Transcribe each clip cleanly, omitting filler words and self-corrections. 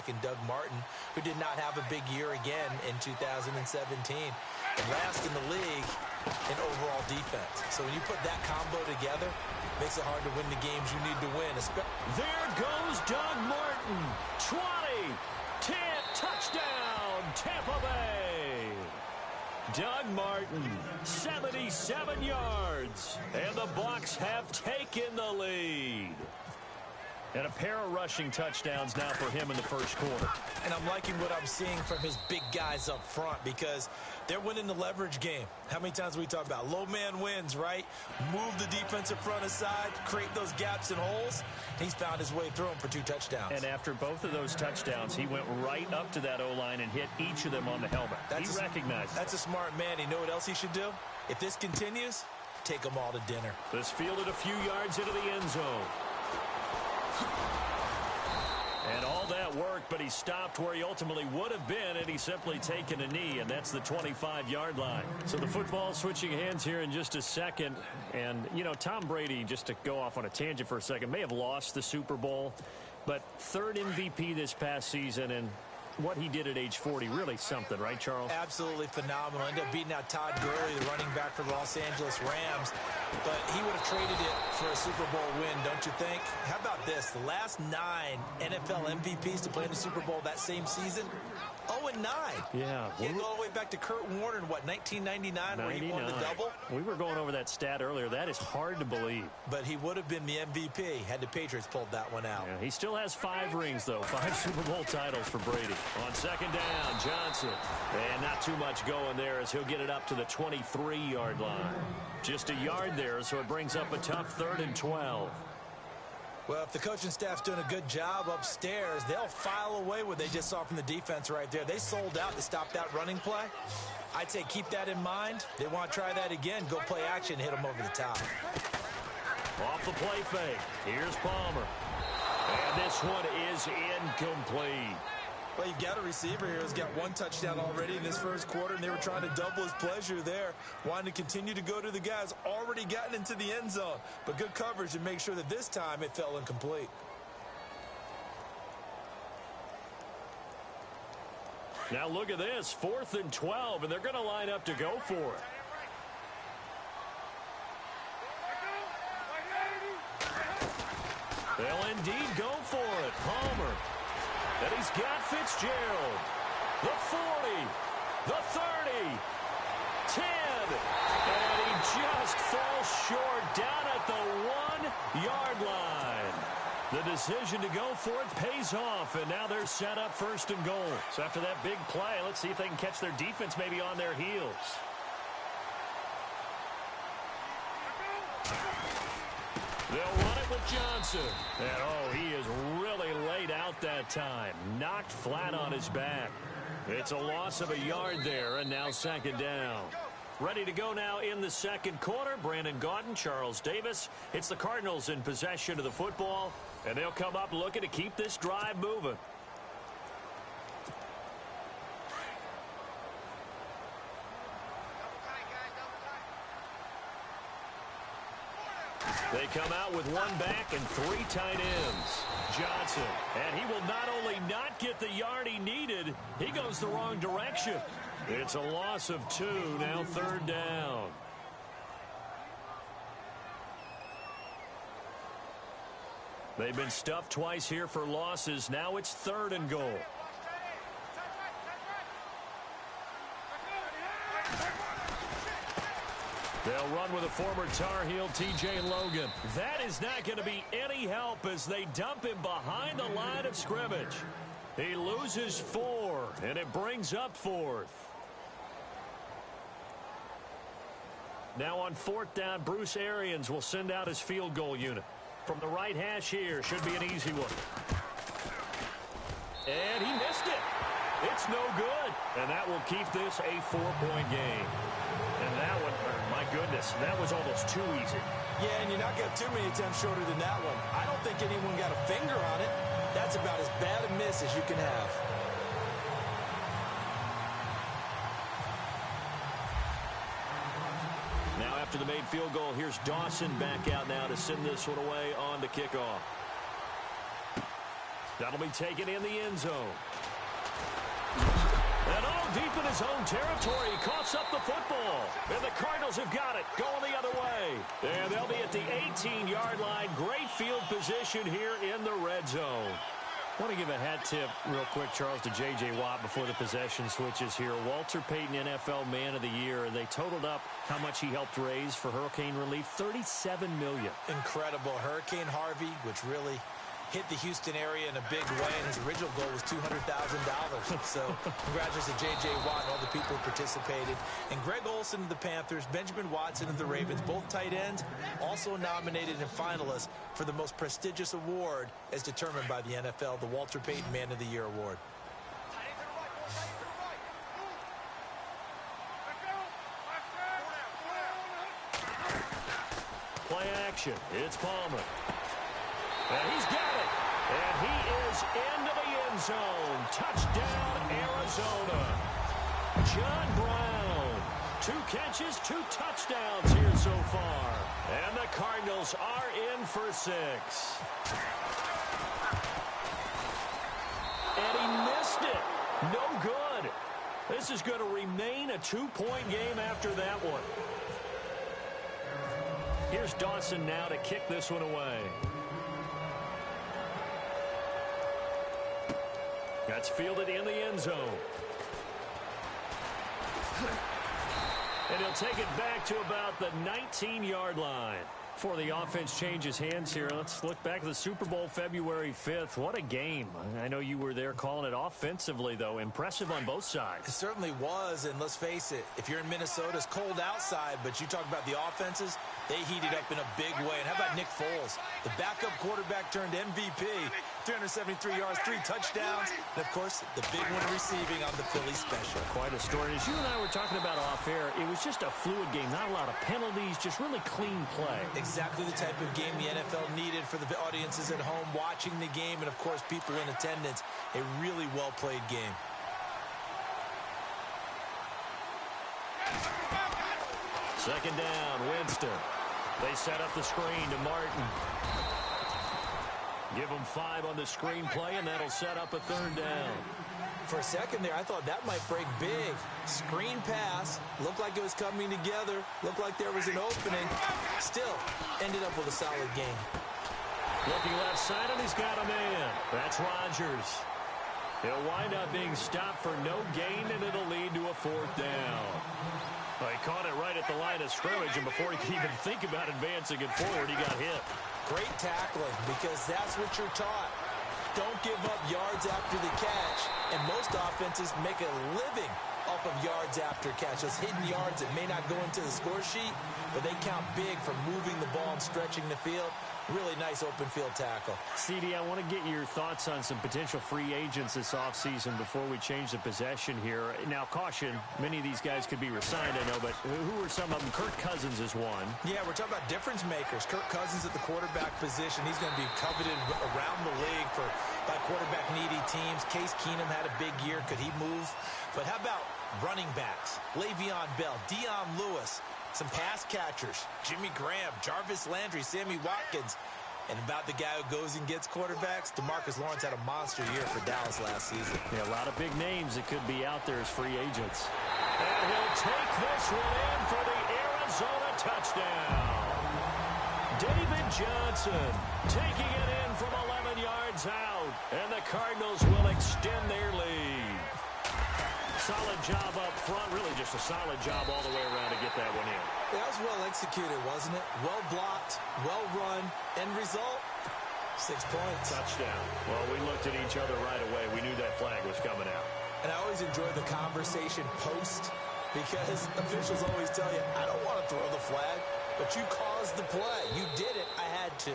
quarterback in Doug Martin, who did not have a big year again in 2017. And last in the league in overall defense. So when you put that combo together, it makes it hard to win the games you need to win. There goes Doug Martin. 20, 10, touchdown, Tampa Bay. Doug Martin, 77 yards, and the Bucs have taken the lead. And a pair of rushing touchdowns now for him in the first quarter. And I'm liking what I'm seeing from his big guys up front because they're winning the leverage game. How many times we talk about low man wins, right? Move the defensive front aside, create those gaps and holes. He's found his way through them for 2 touchdowns. And after both of those touchdowns, he went right up to that O-line and hit each of them on the helmet. He recognized it. That's a smart man. You know what else he should do? If this continues, take them all to dinner. This fielded a few yards into the end zone. And all that worked, but he stopped where he ultimately would have been, and he's simply taken a knee, and that's the 25-yard line. So the football switching hands here in just a second. And, you know, Tom Brady, just to go off on a tangent for a second, may have lost the Super Bowl, but 3rd MVP this past season, and what he did at age 40, really something, right, Charles? Absolutely phenomenal. Ended up beating out Todd Gurley, the running back for the Los Angeles Rams. But he would have traded it for a Super Bowl win, don't you think? How about this? The last 9 NFL MVPs to play in the Super Bowl that same season, 0-9. Yeah. You go all the way back to Kurt Warner in, what, 1999, where he won the double? We were going over that stat earlier. That is hard to believe. But he would have been the MVP had the Patriots pulled that one out. Yeah, he still has 5 rings, though. 5 Super Bowl titles for Brady. On second down, Johnson. And not too much going there as he'll get it up to the 23-yard line. Just a yard there, so it brings up a tough 3rd and 12. Well, if the coaching staff's doing a good job upstairs, they'll file away what they just saw from the defense right there. They sold out to stop that running play. I'd say keep that in mind. They want to try that again. Go play action, hit them over the top. Off the play fake. Here's Palmer. And this one is incomplete. Well, you've got a receiver here who's got 1 touchdown already in this first quarter, and they were trying to double his pleasure there, wanting to continue to go to the guys already gotten into the end zone. But good coverage to make sure that this time it fell incomplete. Now look at this, 4th and 12, and they're going to line up to go for it. They'll indeed go for it. Palmer. And he's got Fitzgerald. The 40, the 30, 10. And he just falls short down at the 1-yard line. The decision to go for it pays off, and now they're set up 1st and goal. So after that big play, let's see if they can catch their defense maybe on their heels. They'll run it with Johnson. And, oh, he is really laid out that time. Knocked flat on his back. It's a loss of a yard there, and now 2nd down. Ready to go now in the second quarter. Brandon Gaudin, Charles Davis. It's the Cardinals in possession of the football, and they'll come up looking to keep this drive moving. They come out with 1 back and 3 tight ends. Johnson, and he will not only not get the yard he needed, he goes the wrong direction. It's a loss of 2, now 3rd down. They've been stuffed twice here for losses. Now it's 3rd and goal. They'll run with a former Tar Heel, T.J. Logan. That is not going to be any help as they dump him behind the line of scrimmage. He loses 4, and it brings up 4th. Now on 4th down, Bruce Arians will send out his field goal unit. From the right hash here, should be an easy one. And he missed it. It's no good. And that will keep this a 4-point game. And that one, my goodness, that was almost too easy. Yeah, and you're not going to have too many attempts shorter than that one. I don't think anyone got a finger on it. That's about as bad a miss as you can have. Now after the made field goal, here's Dawson back out now to send this one away on to kickoff. That'll be taken in the end zone. And all deep in his own territory, he coughs up the football. And the Cardinals have got it, going the other way. And they'll be at the 18-yard line. Great field position here in the red zone. I want to give a hat tip real quick, Charles, to J.J. Watt before the possession switches here. Walter Payton, NFL Man of the Year. They totaled up how much he helped raise for hurricane relief, $37 million. Incredible. Hurricane Harvey, which really hit the Houston area in a big way, and his original goal was $200,000. So congratulations to J.J. Watt and all the people who participated. And Greg Olsen of the Panthers, Benjamin Watson of the Ravens, both tight ends, also nominated and finalists for the most prestigious award as determined by the NFL, the Walter Payton Man of the Year Award. Play action. It's Palmer. And he's got it. And he is into the end zone. Touchdown, Arizona. John Brown. 2 catches, 2 touchdowns here so far. And the Cardinals are in for 6. And he missed it. No good. This is going to remain a 2-point game after that one. Here's Dawson now to kick this one away. That's fielded in the end zone. And he'll take it back to about the 19-yard line. Before the offense changes hands here, let's look back at the Super Bowl February 5th. What a game. I know you were there calling it offensively, though. Impressive on both sides. It certainly was, and let's face it, if you're in Minnesota, it's cold outside, but you talk about the offenses, they heated up in a big way. And how about Nick Foles, the backup quarterback turned MVP, 373 yards, 3 touchdowns, and, of course, the big one receiving on the Philly special. Quite a story. As you and I were talking about off air, it was just a fluid game, not a lot of penalties, just really clean play. Exactly the type of game the NFL needed for the audiences at home watching the game and, of course, people in attendance. A really well-played game. Second down, Winston. They set up the screen to Martin. Give them 5 on the screen play, and that'll set up a 3rd down. For a second there, I thought that might break big. Screen pass, looked like it was coming together, looked like there was an opening. Still, ended up with a solid game. Looking left side, and he's got a man. That's Rodgers. He'll wind up being stopped for no gain, and it'll lead to a 4th down. Well, he caught it right at the line of scrimmage, and before he could even think about advancing it forward, he got hit. Great tackling, because that's what you're taught. Don't give up yards after the catch, and most offenses make a living off of yards after catch. Those hidden yards that may not go into the score sheet, but they count big for moving the ball and stretching the field. Really nice open field tackle. CD, I want to get your thoughts on some potential free agents this offseason before we change the possession here. Now, caution, many of these guys could be resigned, I know, but who are some of them? Kirk Cousins is one. Yeah, we're talking about difference makers. Kirk Cousins at the quarterback position. He's going to be coveted around the league by quarterback-needy teams. Case Keenum had a big year. Could he move? But how about running backs? Le'Veon Bell, Dion Lewis. Some pass catchers, Jimmy Graham, Jarvis Landry, Sammy Watkins. And about the guy who goes and gets quarterbacks, DeMarcus Lawrence had a monster year for Dallas last season. Yeah, a lot of big names that could be out there as free agents. And he'll take this one in for the Arizona touchdown. David Johnson taking it in from 11 yards out. And the Cardinals will extend their lead. Solid job up front, really just a solid job all the way around to get that one in. That was well executed, wasn't it? Well blocked, well run, end result, 6 points. Touchdown. Well, we looked at each other right away. We knew that flag was coming out. And I always enjoy the conversation post because officials always tell you, I don't want to throw the flag, but you caused the play. You did it. I had to.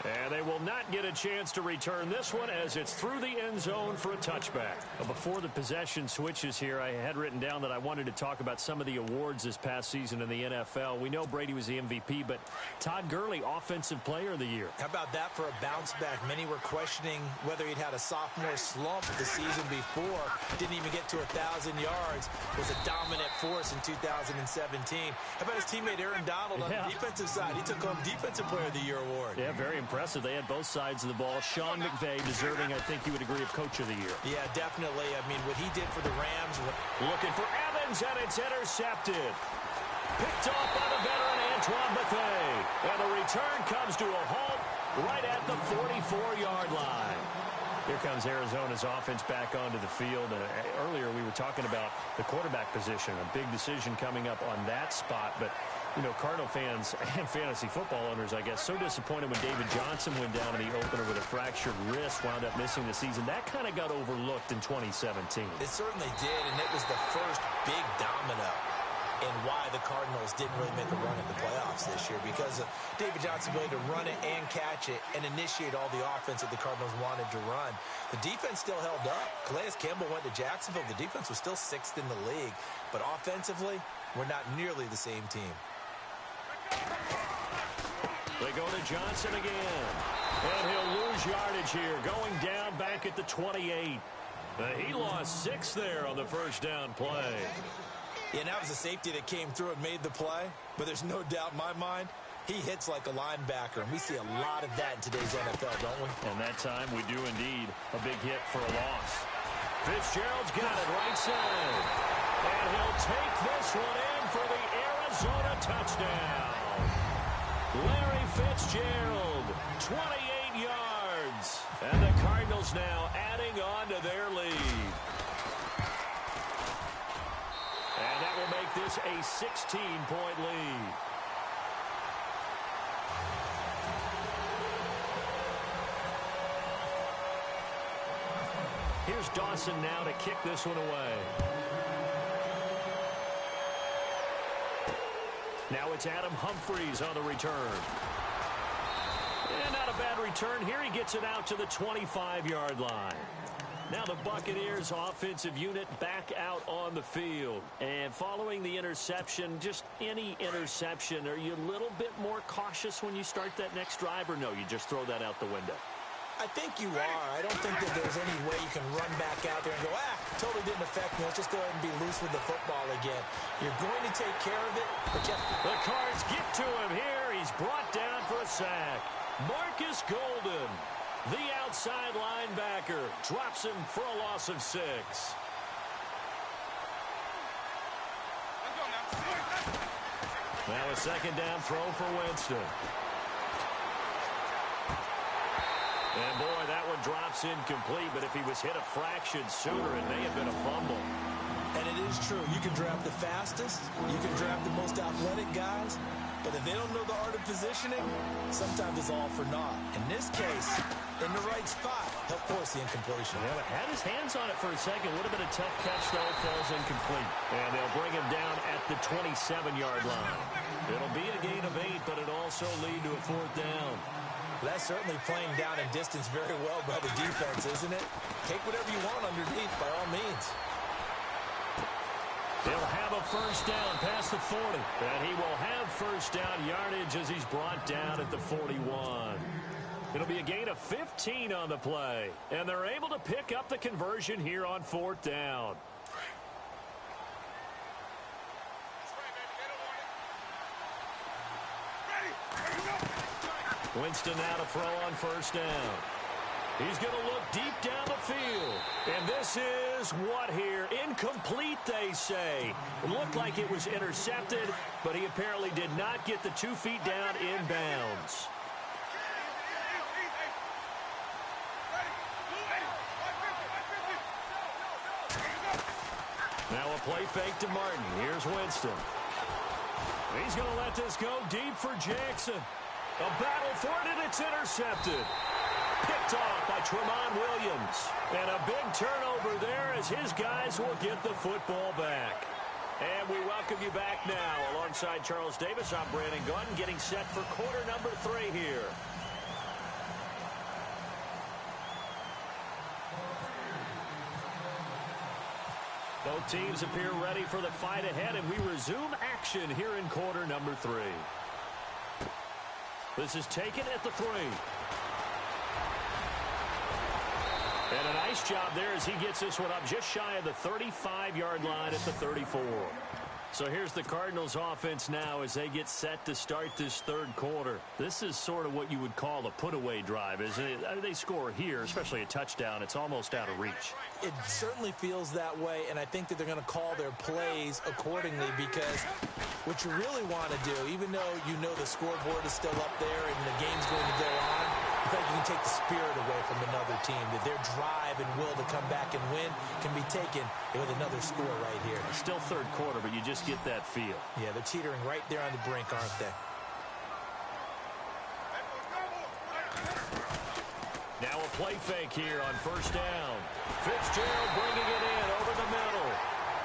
And they will not get a chance to return this one as it's through the end zone for a touchback. Well, before the possession switches here, I had written down that I wanted to talk about some of the awards this past season in the NFL. We know Brady was the MVP, but Todd Gurley, Offensive Player of the Year. How about that for a bounce back? Many were questioning whether he'd had a sophomore slump the season before. Didn't even get to 1,000 yards. Was a dominant force in 2017. How about his teammate Aaron Donald on the defensive side? He took home Defensive Player of the Year award. Yeah, very impressive. They had both sides of the ball. Sean McVay deserving, I think you would agree, of Coach of the Year. Yeah, definitely. I mean, what he did for the Rams. Looking for Evans, and it's intercepted. Picked off by the veteran Antoine Bethea. And the return comes to a halt right at the 44-yard line. Here comes Arizona's offense back onto the field. Earlier we were talking about the quarterback position, a big decision coming up on that spot. But, you know, Cardinal fans and fantasy football owners, I guess, so disappointed when David Johnson went down in the opener with a fractured wrist, wound up missing the season. That kind of got overlooked in 2017. It certainly did, and it was the first big domino in why the Cardinals didn't really make a run at the playoffs this year, because of David Johnson's ability to run it and catch it and initiate all the offense that the Cardinals wanted to run. The defense still held up. Calais Campbell went to Jacksonville. The defense was still 6th in the league. But offensively, we're not nearly the same team. They go to Johnson again. And he'll lose yardage here, going down back at the 28. He lost 6 there on the first down play. Yeah, that was a safety that came through and made the play. But there's no doubt in my mind, he hits like a linebacker. And we see a lot of that in today's NFL, don't we? And that time we do indeed a big hit for a loss. Fitzgerald's got it right side. And he'll take this one in for the Arizona touchdown. Larry Fitzgerald, 28 yards. And the Cardinals now adding on to their lead. And that will make this a 16-point lead. Here's Dawson now to kick this one away. Now it's Adam Humphries on the return. And not a bad return here. He gets it out to the 25-yard line. Now the Buccaneers offensive unit back out on the field. And following the interception, just any interception, are you a little bit more cautious when you start that next drive, or no, you just throw that out the window? I think you are. I don't think that there's any way you can run back out there and go, totally didn't affect me. Let's just go ahead and be loose with the football again. You're going to take care of it, but you have to... The Cards get to him here. He's brought down for a sack. Marcus Golden, the outside linebacker, drops him for a loss of 6. Now a second down throw for Winston. And, boy, that one drops incomplete, but if he was hit a fraction sooner, it may have been a fumble. And it is true. You can draft the fastest. You can draft the most athletic guys. But if they don't know the art of positioning, sometimes it's all for naught. In this case, in the right spot, helped force the incompletion. Yeah, but had his hands on it for a second. Would have been a tough catch, though. Falls incomplete. And they'll bring him down at the 27-yard line. It'll be a gain of 8, but it'll also lead to a 4th down. That's certainly playing down in distance very well by the defense, isn't it? Take whatever you want underneath, by all means. He'll have a first down past the 40. And he will have first down yardage as he's brought down at the 41. It'll be a gain of 15 on the play. And they're able to pick up the conversion here on 4th down. Winston now to throw on first down. He's going to look deep down the field. And this is what here? Incomplete, they say. It looked like it was intercepted, but he apparently did not get the 2 feet down inbounds. Now a play fake to Martin. Here's Winston. He's going to let this go deep for Jackson. A battle for it, and it's intercepted. Picked off by Tramon Williams. And a big turnover there as his guys will get the football back. And we welcome you back now. Alongside Charles Davis, I'm Brandon Gunn, getting set for quarter number 3 here. Both teams appear ready for the fight ahead, and we resume action here in quarter number 3. This is taken at the 3. And a nice job there as he gets this one up just shy of the 35-yard line at the 34. So here's the Cardinals offense now as they get set to start this third quarter. This is sort of what you would call a put-away drive, isn't it? I mean, they score here, especially a touchdown. It's almost out of reach. It certainly feels that way, and I think that they're going to call their plays accordingly because what you really want to do, even though you know the scoreboard is still up there and the game's going to go on, I think you can take the spirit away from another team, that their drive and will to come back and win can be taken with another score right here. Still third quarter, but you just get that feel. Yeah, they're teetering right there on the brink, aren't they? Now a play fake here on first down. Fitzgerald bringing it in over the middle.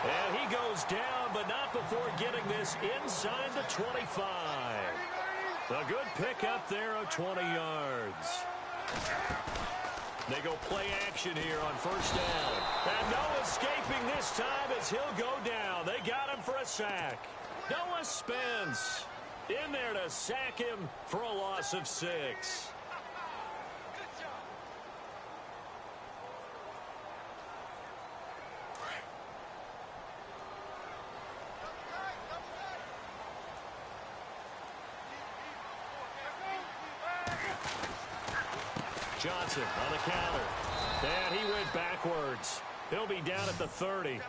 And he goes down, but not before getting this inside the 25. A good pickup there of 20 yards. They go play action here on first down. And no escaping this time as he'll go down. They got him for a sack. Noah Spence in there to sack him for a loss of 6. Johnson on the counter. And he went backwards. He'll be down at the 30.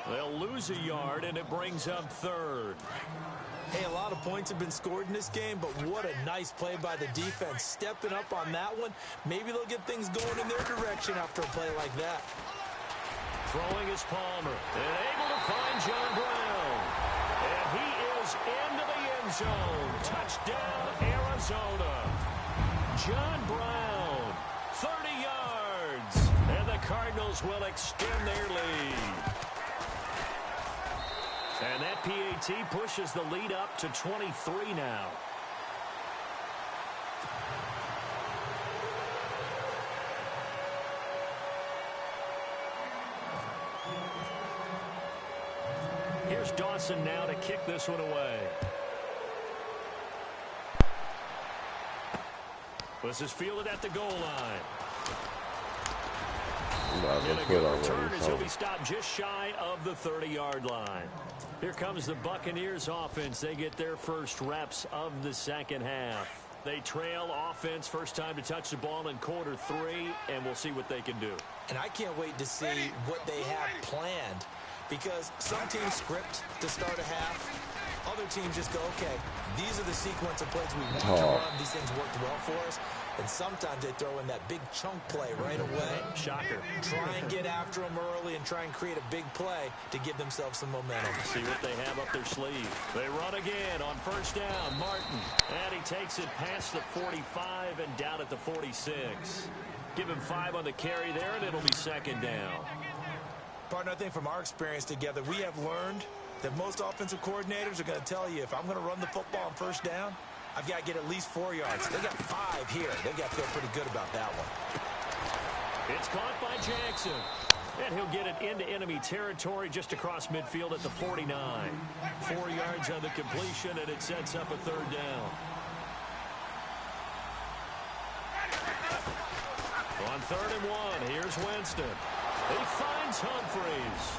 They'll lose a yard, and it brings up third. Hey, a lot of points have been scored in this game, but what a nice play by the defense. Stepping up on that one. Maybe they'll get things going in their direction after a play like that. Throwing is Palmer. And able to find John Brown. And he is into the end zone. Touchdown, Arizona. John Brown, 30 yards. And the Cardinals will extend their lead. And that PAT pushes the lead up to 23 now. Here's Dawson now to kick this one away. This is fielded at the goal line. And a good return as he'll be stopped just shy of the 30-yard line. Here comes the Buccaneers offense. They get their first reps of the second half. They trail offense first time to touch the ball in quarter 3, and we'll see what they can do. And I can't wait to see what they have planned, because some teams script to start a half. Other teams just go, okay, these are the sequence of plays we want to run. These things worked well for us. And sometimes they throw in that big chunk play right away. Shocker. Try and get after them early and try and create a big play to give themselves some momentum. See what they have up their sleeve. They run again on first down. Martin. And he takes it past the 45 and down at the 46. Give him 5 on the carry there, and it'll be second down. Partner, I think from our experience together, we have learned that most offensive coordinators are going to tell you, if I'm going to run the football on first down, I've got to get at least 4 yards. They got 5 here. They've got to feel pretty good about that one. It's caught by Jackson. And he'll get it into enemy territory just across midfield at the 49. 4 yards on the completion, and it sets up a third down. On 3rd and 1, here's Winston. He finds Humphreys.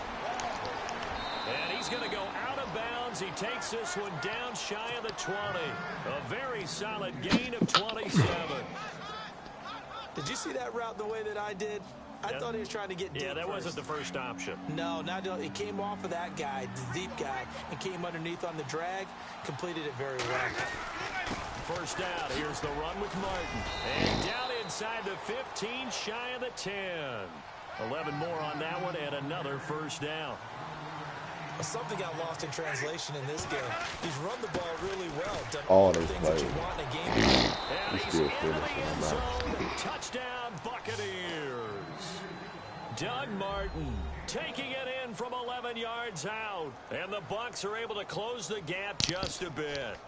And he's going to go out of bounds. He takes this one down shy of the 20. A very solid gain of 27. Did you see that route the way that I did? I thought he was trying to get deep. Yeah, that first. wasn't the first option. No, it came off of that guy, the deep guy, and came underneath on the drag. Completed it very well. First down. Here's the run with Martin. And down inside the 15, shy of the 10. 11 more on that one, and another first down. Well, something got lost in translation in this game. He's run the ball really well. Done all the things that you want in a game. And he's into the end zone. Touchdown, Buccaneers. Doug Martin taking it in from 11 yards out. And the Bucs are able to close the gap just a bit.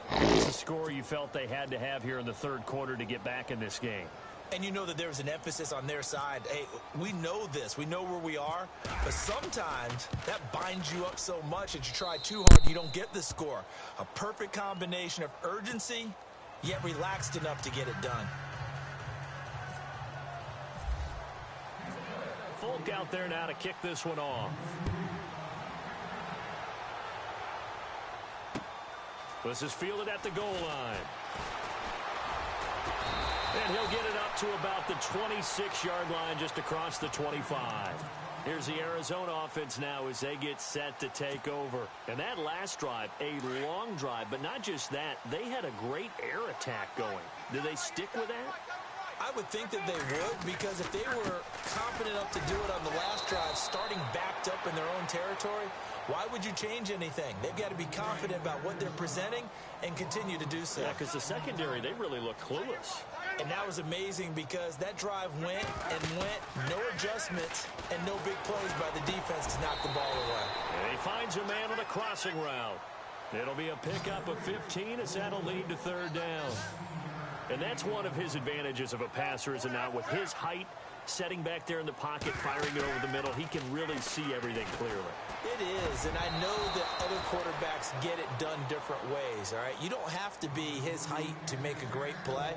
What's the score you felt they had to have here in the third quarter to get back in this game? And you know that there's an emphasis on their side. Hey, we know this. We know where we are. But sometimes that binds you up so much that you try too hard, you don't get the score. A perfect combination of urgency, yet relaxed enough to get it done. Folk out there now to kick this one off. This is fielded at the goal line. And he'll get it up to about the 26-yard line, just across the 25. Here's the Arizona offense now as they get set to take over. And that last drive, a long drive, but not just that. They had a great air attack going. Do they stick with that? I would think that they would, because if they were confident enough to do it on the last drive, starting backed up in their own territory, why would you change anything? They've got to be confident about what they're presenting and continue to do so. Yeah, because the secondary, they really look clueless. And that was amazing because that drive went and went, no adjustments and no big plays by the defense to knock the ball away. And he finds a man on a crossing route. It'll be a pickup of 15 as that'll lead to third down. And that's one of his advantages of a passer, is not with his height, setting back there in the pocket, firing it over the middle, he can really see everything clearly. It is, and I know that other quarterbacks get it done different ways, all right? You don't have to be his height to make a great play.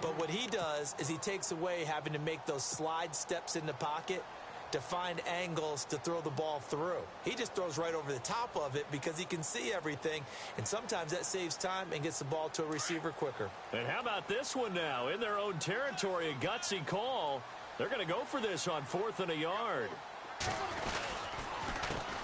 But what he does is he takes away having to make those slide steps in the pocket to find angles to throw the ball through. He just throws right over the top of it because he can see everything, and sometimes that saves time and gets the ball to a receiver quicker. And how about this one now? In their own territory, a gutsy call. They're going to go for this on 4th and a yard.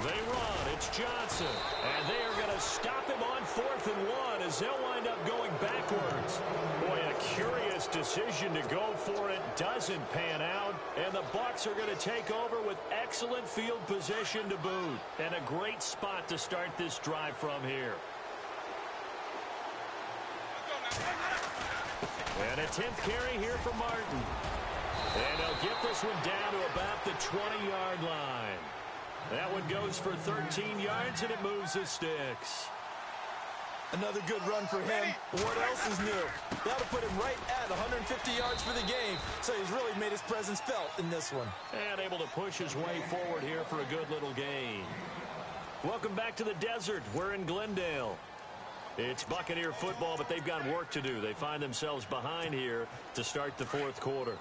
They run. It's Johnson. And they are going to stop him on 4th and 1 as they'll wind up going backwards. Boy, a curious decision to go for it. Doesn't pan out. And the Bucs are going to take over with excellent field position to boot. And a great spot to start this drive from here. And a 10th carry here for Martin. And they'll get this one down to about the 20-yard line. That one goes for 13 yards, and it moves the sticks. Another good run for him. What else is new? That'll put him right at 150 yards for the game, so he's really made his presence felt in this one. And able to push his way forward here for a good little gain. Welcome back to the desert. We're in Glendale. It's Buccaneer football, but they've got work to do. They find themselves behind here to start the 4th quarter.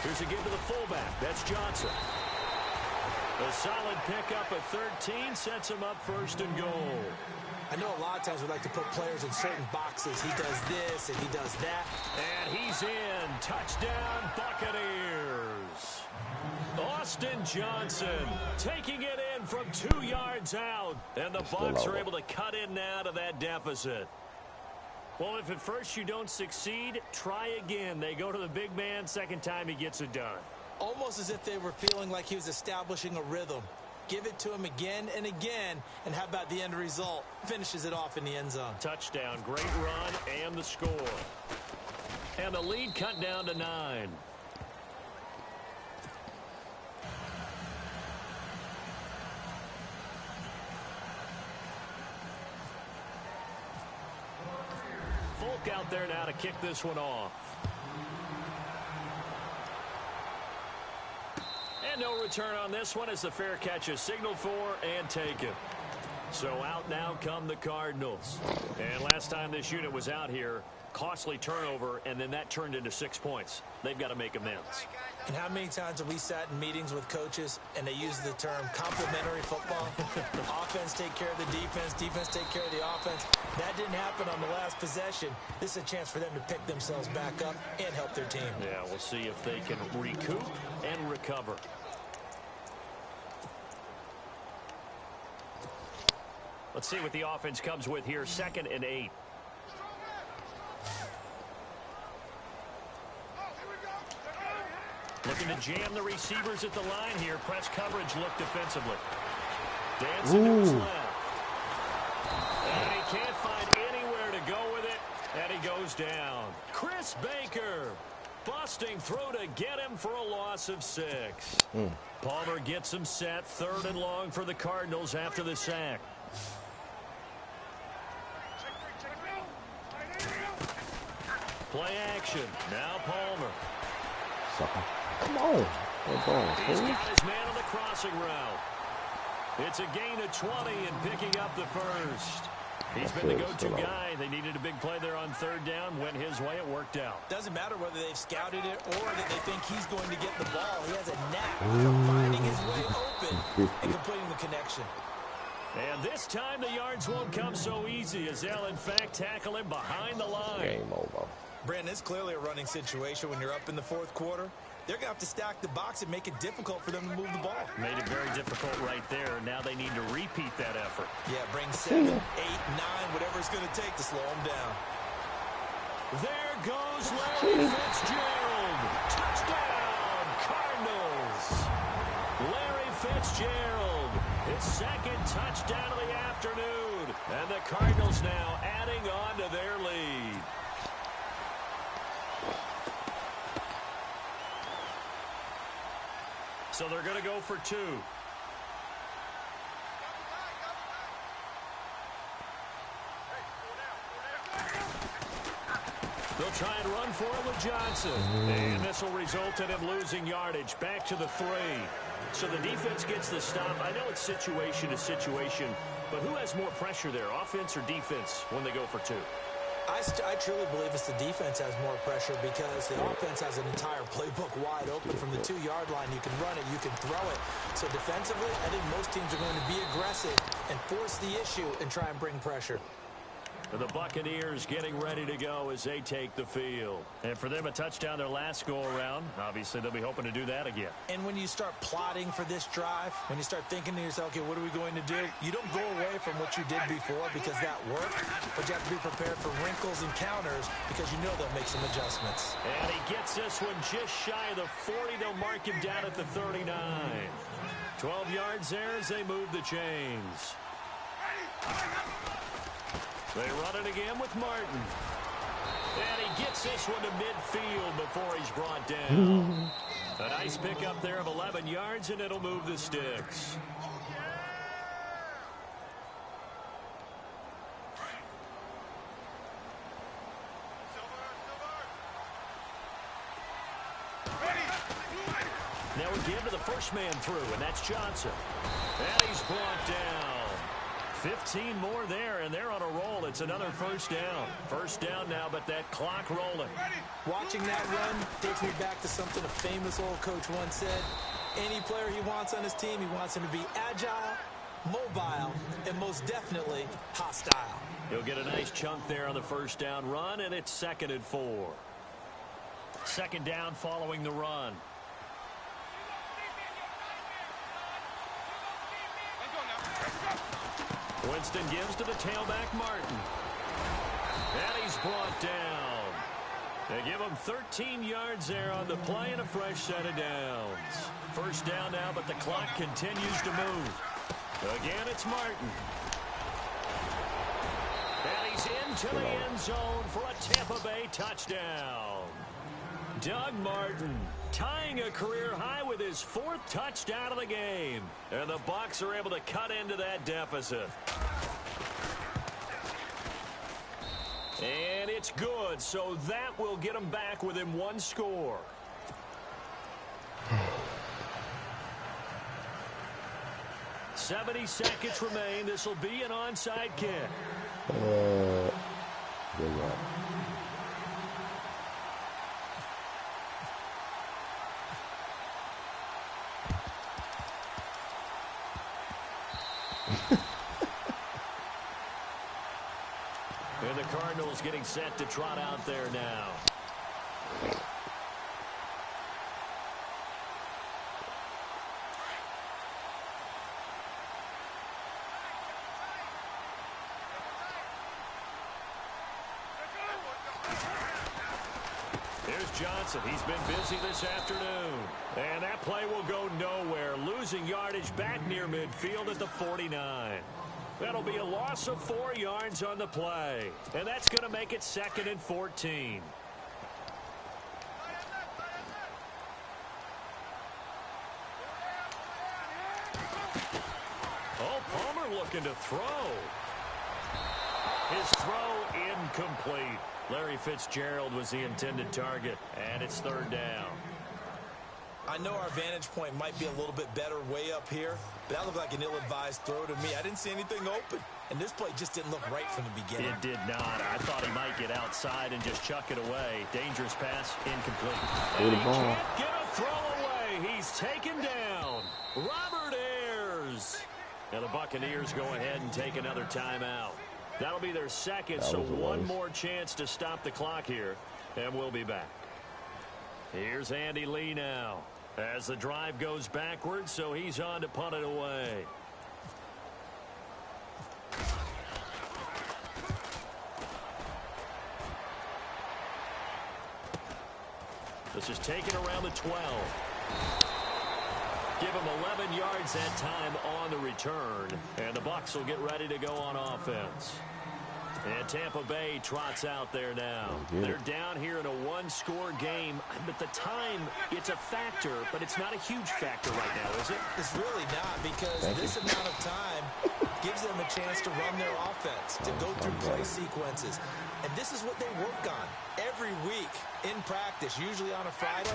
Here's a give to the fullback. That's Johnson. A solid pickup at 13 sets him up 1st and goal. I know a lot of times we like to put players in certain boxes. He does this and he does that. And he's in. Touchdown, Buccaneers. Austin Johnson taking it in from 2 yards out. And the Bucs are able to cut in now to that deficit. Well, if at first you don't succeed, try again. They go to the big man. Second time he gets it done. Almost as if they were feeling like he was establishing a rhythm. Give it to him again and again, and how about the end result? Finishes it off in the end zone. Touchdown, great run, and the score. And the lead cut down to 9. Folk out there now to kick this one off. And no return on this one as the fair catch is signaled for and taken. So out now come the Cardinals. And last time this unit was out here, costly turnover, and then that turned into 6 points. They've got to make amends. And how many times have we sat in meetings with coaches and they use the term complementary football? Offense take care of the defense, defense take care of the offense. That didn't happen on the last possession. This is a chance for them to pick themselves back up and help their team. Yeah, we'll see if they can recoup and recover. Let's see what the offense comes with here. 2nd and 8. Looking to jam the receivers at the line here. Press coverage look defensively. Dancing to his left. And he can't find anywhere to go with it. And he goes down. Chris Baker. Busting through to get him for a loss of 6. Palmer gets him set. 3rd and long for the Cardinals after the sack. Play action. Now Palmer. Come on. He's got his man on the crossing route. It's a gain of 20 and picking up the first. He's been the go-to guy. They needed a big play there on third down. Went his way. It worked out. Doesn't matter whether they've scouted it or that they think he's going to get the ball. He has a knack for finding his way open and completing the connection. And this time the yards won't come so easy as they'll, in fact, tackle him behind the line. Game over. Brandon, it's clearly a running situation when you're up in the fourth quarter. They're going to have to stack the box and make it difficult for them to move the ball. Made it very difficult right there. Now they need to repeat that effort. Yeah, bring 7, 8, 9, whatever it's going to take to slow them down. There goes Larry Fitzgerald. Touchdown, Cardinals. Larry Fitzgerald, his second touchdown of the afternoon. And the Cardinals now adding on to their lead. So they're going to go for 2. They'll try and run for it with Johnson. And this will result in him losing yardage. Back to the 3. So the defense gets the stop. I know it's situation to situation, but who has more pressure there, offense or defense, when they go for 2? I truly believe it's the defense has more pressure because the offense has an entire playbook wide open from the 2-yard line. You can run it, you can throw it. So defensively, I think most teams are going to be aggressive and force the issue and try and bring pressure. And the Buccaneers getting ready to go as they take the field. And for them, a touchdown their last go-around. Obviously, they'll be hoping to do that again. And when you start plotting for this drive, when you start thinking to yourself, okay, what are we going to do? You don't go away from what you did before because that worked, but you have to be prepared for wrinkles and counters because you know they'll make some adjustments. And he gets this one just shy of the 40. They'll mark him down at the 39. 12 yards there as they move the chains. They run it again with Martin. And he gets this one to midfield before he's brought down. A nice pickup there of 11 yards, and it'll move the sticks. Now again to the first man through, and that's Johnson. And he's brought down. 15 more there, and they're on a roll. It's another first down. First down now, but that clock rolling. Watching that run takes me back to something a famous old coach once said. Any player he wants on his team, he wants him to be agile, mobile, and most definitely hostile. He'll get a nice chunk there on the first down run, and it's 2nd and 4. Second down following the run. Winston gives to the tailback, Martin. And he's brought down. They give him 13 yards there on the play and a fresh set of downs. First down now, but the clock continues to move. Again, it's Martin. And he's into the end zone for a Tampa Bay touchdown. Doug Martin tying a career high with his 4th touchdown of the game. And the Bucs are able to cut into that deficit. And it's good, so that will get them back within 1 score. "70 seconds remain. This will be an onside kick. And the Cardinals getting set to trot out there now. Here's Johnson. He's been busy this afternoon. And that play will go nowhere. Losing yardage back near midfield at the 49. That'll be a loss of 4 yards on the play. And that's going to make it 2nd and 14. Oh, Palmer looking to throw. His throw incomplete. Larry Fitzgerald was the intended target, and it's 3rd down. I know our vantage point might be a little bit better way up here, but that looked like an ill-advised throw to me. I didn't see anything open, and this play just didn't look right from the beginning. It did not. I thought he might get outside and just chuck it away. Dangerous pass, incomplete. And he can't get a throw away. He's taken down. Robert Ayers. And the Buccaneers go ahead and take another timeout. That'll be their second, so one more chance to stop the clock here, and we'll be back. Here's Andy Lee now as the drive goes backwards, so he's on to punt it away. This is taken around the 12. Give him 11 yards that time on the return, and the Bucs will get ready to go on offense. And Tampa Bay trots out there now. They're down here in a one-score game, but the time, it's a factor, but it's not a huge factor right now, is it? It's really not, because this amount of time gives them a chance to run their offense, to go through play sequences. And this is what they work on every week in practice, usually on a Friday.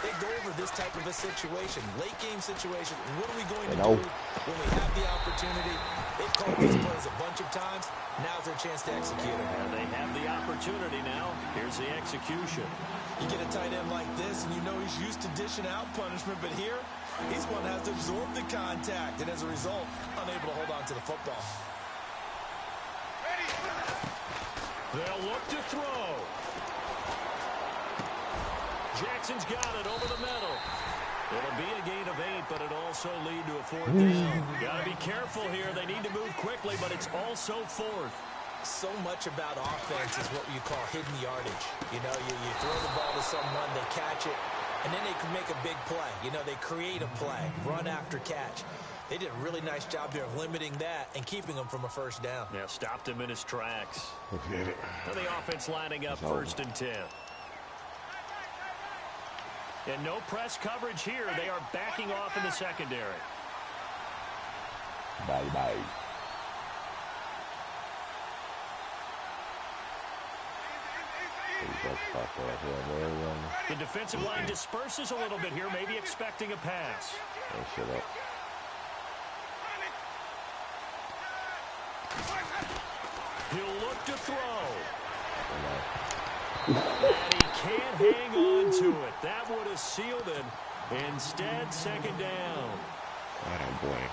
They go over this type of a situation, late-game situation. What are we going to do when we have the opportunity? They've called these plays a bunch of times. Now's their chance to execute them. And they have the opportunity now. Here's the execution. You get a tight end like this, and you know he's used to dishing out punishment, but here, he's one that has to absorb the contact, and as a result, unable to hold on to the football. They'll look to throw. Jackson's got it over the middle. It'll be a gain of 8, but it'll also lead to a 4th down. Got to be careful here. They need to move quickly, but it's also 4th. So much about offense is what you call hidden yardage. You know, you throw the ball to someone, they catch it, and then they can make a big play. You know, they create a play, run after catch. They did a really nice job there of limiting that and keeping him from a first down. Yeah, stopped him in his tracks. And the offense lining up 1st and 10. And no press coverage here. They are backing off in the secondary. Bye-bye. The defensive line disperses a little bit here, maybe expecting a pass. Shut up. He'll look to throw. And he can't hang on to it. That would have sealed it. Instead, 2nd down.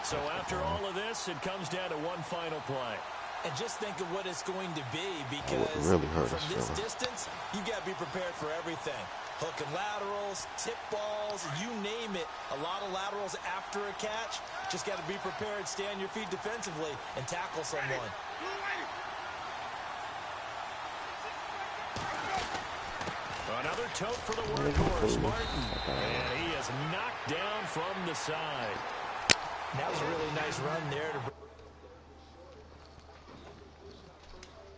So after all of this, it comes down to one final play. And just think of what it's going to be, because from this distance, you got to be prepared for everything. Hook and laterals, tip balls, you name it. A lot of laterals after a catch. Just got to be prepared, stay on your feet defensively, and tackle someone. Another tote for the workhorse, Martin. And he is knocked down from the side. That was a really nice run there to